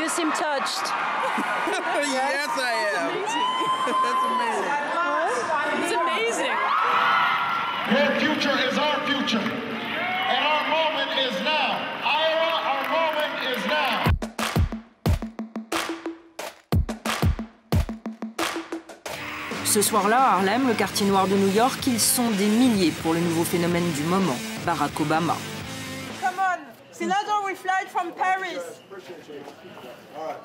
seem touched. Yes, I am. That's amazing. Your future is our future, and our moment is now. Iowa, our moment is now. Ce soir-là, à Harlem, le quartier noir de New York, ils sont des milliers pour le nouveau phénomène du moment, Barack Obama. Come on, Senator, we fly from Paris.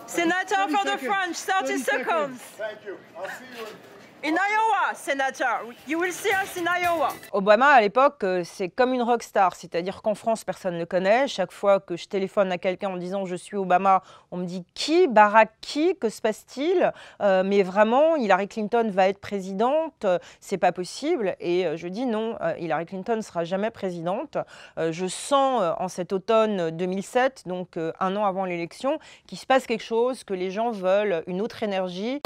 Senator for the French, 30 seconds. Thank you. I'll see you In Iowa, Senator. You will see us in Iowa. Obama, à l'époque, c'est comme une rockstar, c'est-à-dire qu'en France, personne ne le connaît. Chaque fois que je téléphone à quelqu'un en disant « je suis Obama », on me dit « qui ? Barack qui ? Que se passe-t-il » Mais vraiment, Hillary Clinton va être présidente, c'est pas possible. Et je dis non, Hillary Clinton ne sera jamais présidente. Je sens en cet automne 2007, donc un an avant l'élection, qu'il se passe quelque chose, que les gens veulent une autre énergie.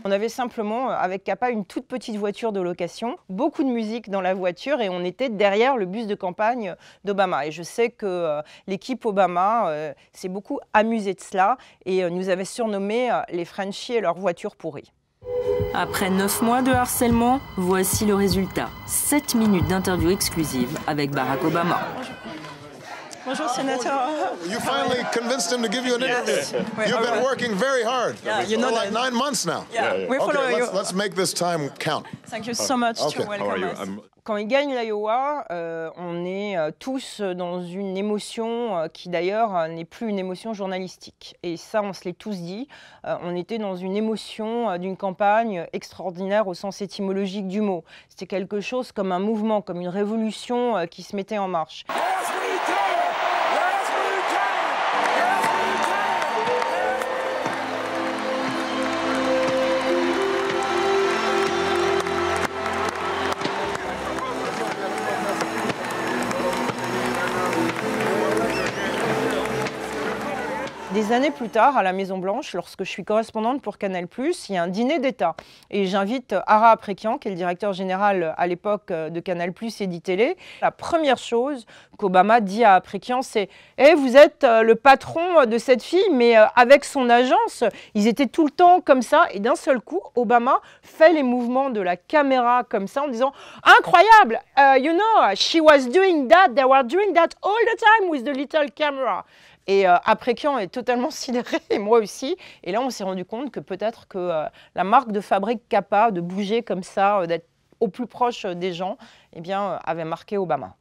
On avait simplement, avec Kappa, une toute petite voiture de location, beaucoup de musique dans la voiture et on était derrière le bus de campagne d'Obama. Et je sais que l'équipe Obama s'est beaucoup amusée de cela et nous avait surnommé les Frenchies et leur voiture pourrie. Après 9 mois de harcèlement, voici le résultat. 7 minutes d'interview exclusive avec Barack Obama. Bonjour, Senator. You finally convinced him to give you an interview. You've been working very hard. Yeah, you know for like that. 9 months now. We follow Okay, you. let's make this time count. Thank you so much Okay. to welcome us. Quand il gagne l'Iowa, on est tous dans une émotion qui d'ailleurs n'est plus une émotion journalistique. Et ça, on se l'est tous dit. On était dans une émotion d'une campagne extraordinaire au sens étymologique du mot. C'était quelque chose comme un mouvement, comme une révolution qui se mettait en marche. Des années plus tard, à la Maison-Blanche, lorsque je suis correspondante pour Canal+, il y a un dîner d'État. Et j'invite Ara Aprekian, qui est le directeur général à l'époque de Canal+, et d'ITélé. La première chose qu'Obama dit à Aprekian, c'est « Eh, vous êtes le patron de cette fille, mais avec son agence, ils étaient tout le temps comme ça. » Et d'un seul coup, Obama fait les mouvements de la caméra comme ça, en disant « Incroyable, you know, she was doing that, they were doing that all the time with the little camera. » Et Aprekian est totalement sidéré, et moi aussi. Et là, on s'est rendu compte que peut-être que la marque de fabrique Kappa, de bouger comme ça, d'être au plus proche des gens, eh bien, avait marqué Obama.